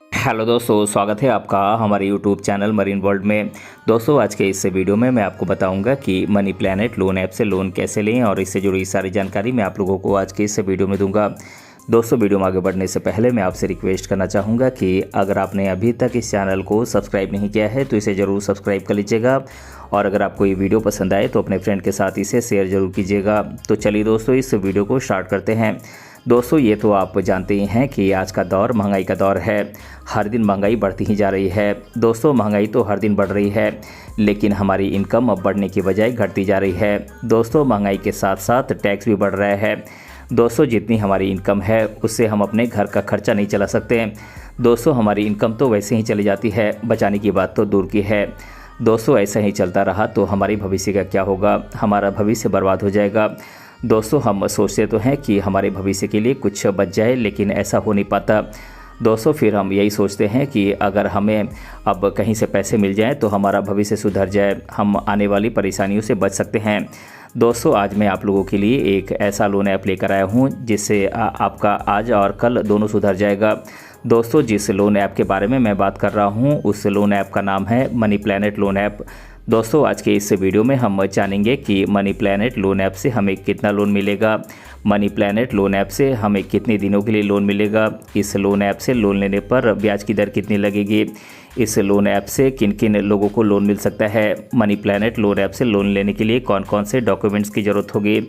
Hello दोस्तों, स्वागत है आपका हमारे यूट्यूब चैनल मरीन वर्ल्ड में। दोस्तों, आज के इस वीडियो में मैं आपको बताऊंगा कि मनी प्लैनेट लोन ऐप से लोन कैसे लें और इससे जुड़ी सारी जानकारी मैं आप लोगों को आज के इस वीडियो में दूंगा। दोस्तों, वीडियो में आगे बढ़ने से पहले मैं आपसे रिक्वेस्ट करना चाहूँगा कि अगर आपने अभी तक इस चैनल को सब्सक्राइब नहीं किया है तो इसे ज़रूर सब्सक्राइब कर लीजिएगा और अगर आपको ये वीडियो पसंद आए तो अपने फ्रेंड के साथ इसे शेयर ज़रूर कीजिएगा। तो चलिए दोस्तों, इस वीडियो को स्टार्ट करते हैं। दोस्तों, ये तो आप जानते ही हैं कि आज का दौर महंगाई का दौर है। हर दिन महंगाई बढ़ती ही जा रही है। दोस्तों, महंगाई तो हर दिन बढ़ रही है, लेकिन हमारी इनकम अब बढ़ने की बजाय घटती जा रही है। दोस्तों, महंगाई के साथ साथ टैक्स भी बढ़ रहा है। दोस्तों, जितनी हमारी इनकम है उससे हम अपने घर का खर्चा नहीं चला सकते। दोस्तों, हमारी इनकम तो वैसे ही चली जाती है, बचाने की बात तो दूर की है। दोस्तों, ऐसा ही चलता रहा तो हमारी भविष्य का क्या होगा? हमारा भविष्य बर्बाद हो जाएगा। दोस्तों, हम सोचते तो हैं कि हमारे भविष्य के लिए कुछ बच जाए, लेकिन ऐसा हो नहीं पाता। दोस्तों, फिर हम यही सोचते हैं कि अगर हमें अब कहीं से पैसे मिल जाएं तो हमारा भविष्य सुधर जाए, हम आने वाली परेशानियों से बच सकते हैं। दोस्तों, आज मैं आप लोगों के लिए एक ऐसा लोन ऐप लेकर आया हूं जिससे आपका आज और कल दोनों सुधर जाएगा। दोस्तों, जिस लोन ऐप के बारे में मैं बात कर रहा हूं उस लोन ऐप का नाम है मनी प्लैनेट लोन ऐप। दोस्तों, आज के इस वीडियो में हम जानेंगे कि मनी प्लैनेट लोन ऐप से हमें कितना लोन मिलेगा, मनी प्लैनेट लोन ऐप से हमें कितने दिनों के लिए लोन मिलेगा, इस लोन ऐप से लोन लेने पर ब्याज की दर कितनी लगेगी, इस लोन ऐप से किन किन लोगों को लोन मिल सकता है, मनी प्लैनेट लोन ऐप से लोन लेने के लिए कौन कौन से डॉक्यूमेंट्स की ज़रूरत होगी,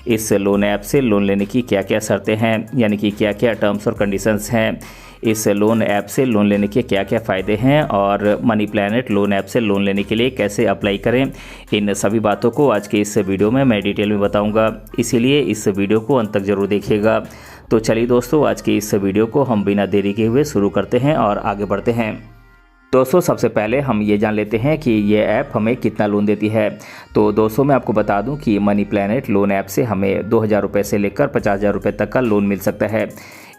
इस लोन ऐप से लोन लेने की क्या क्या शर्तें हैं, यानी कि क्या क्या टर्म्स और कंडीशंस हैं, इस लोन ऐप से लोन लेने के क्या क्या फ़ायदे हैं और मनी प्लैनेट लोन ऐप से लोन लेने के लिए कैसे अप्लाई करें। इन सभी बातों को आज के इस वीडियो में मैं डिटेल में बताऊंगा, इसीलिए इस वीडियो को अंत तक ज़रूर देखिएगा। तो चलिए दोस्तों, आज के इस वीडियो को हम बिना देरी के हुए शुरू करते हैं और आगे बढ़ते हैं। दोस्तों, सबसे पहले हम ये जान लेते हैं कि ये ऐप हमें कितना लोन देती है। तो दोस्तों, मैं आपको बता दूं कि मनी प्लैनेट लोन ऐप से हमें 2000 रुपये से लेकर 50,000 रुपये तक का लोन मिल सकता है।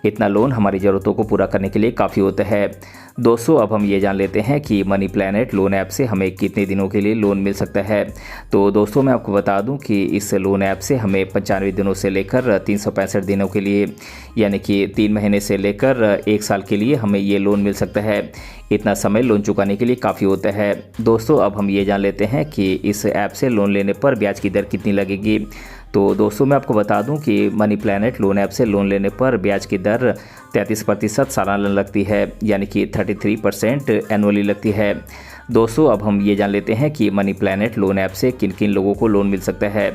इतना लोन हमारी ज़रूरतों को पूरा करने के लिए काफ़ी होता है। दोस्तों, अब हम ये जान लेते हैं कि मनी प्लैनेट लोन ऐप से हमें कितने दिनों के लिए लोन मिल सकता है। तो दोस्तों, मैं आपको बता दूं कि इस लोन ऐप से हमें 95 दिनों से लेकर 365 दिनों के लिए, यानी कि 3 महीने से लेकर 1 साल के लिए हमें ये लोन मिल सकता है। इतना समय लोन चुकाने के लिए काफ़ी होता है। दोस्तों, अब हम ये जान लेते हैं कि इस ऐप से लोन लेने पर ब्याज की दर कितनी लगेगी। तो दोस्तों, मैं आपको बता दूं कि मनी प्लैनेट लोन ऐप से लोन लेने पर ब्याज की दर 33% सालाना लगती है, यानी कि 33% एनुअली लगती है। दोस्तों, अब हम ये जान लेते हैं कि मनी प्लैनेट लोन ऐप से किन किन लोगों को लोन मिल सकता है।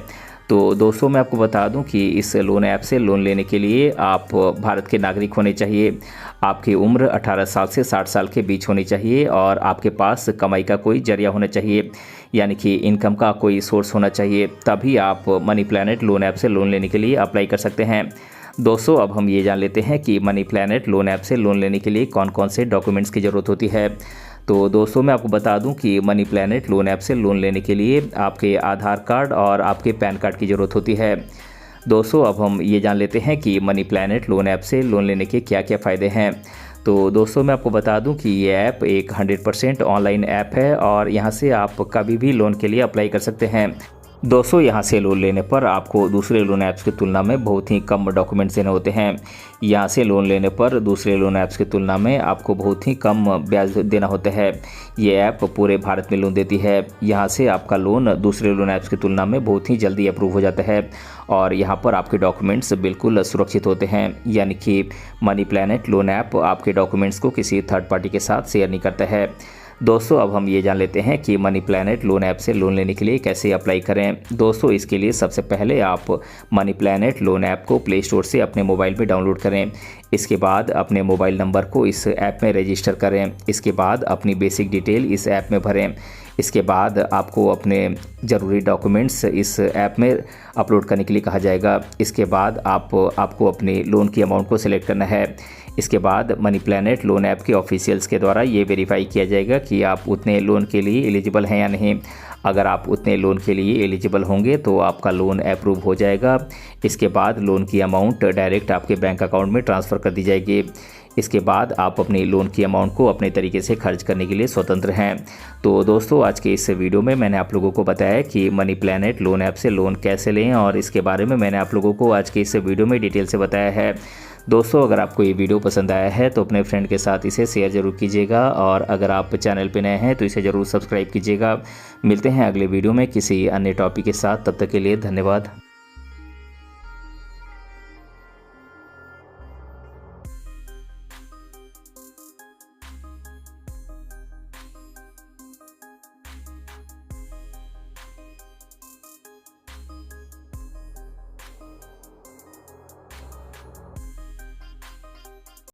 तो दोस्तों, मैं आपको बता दूं कि इस लोन ऐप से लोन लेने के लिए आप भारत के नागरिक होने चाहिए, आपकी उम्र 18 साल से 60 साल के बीच होनी चाहिए और आपके पास कमाई का कोई जरिया होना चाहिए, यानी कि इनकम का कोई सोर्स होना चाहिए, तभी आप मनी प्लैनेट लोन ऐप से लोन लेने के लिए अप्लाई कर सकते हैं। दोस्तों, अब हम ये जान लेते हैं कि मनी प्लैनेट लोन ऐप से लोन लेने के लिए कौन कौन से डॉक्यूमेंट्स की ज़रूरत होती है। तो दोस्तों, मैं आपको बता दूं कि मनी प्लैनेट लोन ऐप से लोन लेने के लिए आपके आधार कार्ड और आपके पैन कार्ड की ज़रूरत होती है। दोस्तों, अब हम ये जान लेते हैं कि मनी प्लैनेट लोन ऐप से लोन लेने के क्या क्या फ़ायदे हैं। तो दोस्तों, मैं आपको बता दूं कि ये ऐप एक 100% ऑनलाइन ऐप है और यहाँ से आप कभी भी लोन के लिए अप्लाई कर सकते हैं। दोस्तों, यहाँ से लोन लेने पर आपको दूसरे लोन ऐप्स की तुलना में बहुत ही कम डॉक्यूमेंट्स देने होते हैं। यहाँ से लोन लेने पर दूसरे लोन ऐप्स की तुलना में आपको बहुत ही कम ब्याज देना होता है। ये ऐप पूरे भारत में लोन देती है। यहाँ से आपका लोन दूसरे लोन ऐप्स की तुलना में बहुत ही जल्दी अप्रूव हो जाता है और यहाँ पर आपके डॉक्यूमेंट्स बिल्कुल सुरक्षित होते हैं, यानी कि मनी प्लैनेट लोन ऐप आपके डॉक्यूमेंट्स को किसी थर्ड पार्टी के साथ शेयर नहीं करता है। दोस्तों, अब हम ये जान लेते हैं कि मनी प्लैनेट लोन ऐप से लोन लेने के लिए कैसे अप्लाई करें। दोस्तों, इसके लिए सबसे पहले आप मनी प्लैनेट लोन ऐप को प्ले स्टोर से अपने मोबाइल में डाउनलोड करें। इसके बाद अपने मोबाइल नंबर को इस ऐप में रजिस्टर करें। इसके बाद अपनी बेसिक डिटेल इस ऐप में भरें। इसके बाद आपको अपने ज़रूरी डॉक्यूमेंट्स इस ऐप में अपलोड करने के लिए कहा जाएगा। इसके बाद आपको अपने लोन की अमाउंट को सिलेक्ट करना है। इसके बाद मनी प्लैनेट लोन ऐप के ऑफिशियल्स के द्वारा ये वेरीफाई किया जाएगा कि आप उतने लोन के लिए एलिजिबल हैं या नहीं। अगर आप उतने लोन के लिए एलिजिबल होंगे तो आपका लोन अप्रूव हो जाएगा। इसके बाद लोन की अमाउंट डायरेक्ट आपके बैंक अकाउंट में ट्रांसफ़र कर दी जाएगी। इसके बाद आप अपनी लोन की अमाउंट को अपने तरीके से खर्च करने के लिए स्वतंत्र हैं। तो दोस्तों, आज के इस वीडियो में मैंने आप लोगों को बताया कि मनी प्लैनेट लोन ऐप से लोन कैसे लें और इसके बारे में मैंने आप लोगों को आज के इस वीडियो में डिटेल से बताया है। दोस्तों अगर आपको ये वीडियो पसंद आया है तो अपने फ्रेंड के साथ इसे शेयर ज़रूर कीजिएगा और अगर आप चैनल पर नए हैं तो इसे ज़रूर सब्सक्राइब कीजिएगा। मिलते हैं अगले वीडियो में किसी अन्य टॉपिक के साथ, तब तक के लिए धन्यवाद।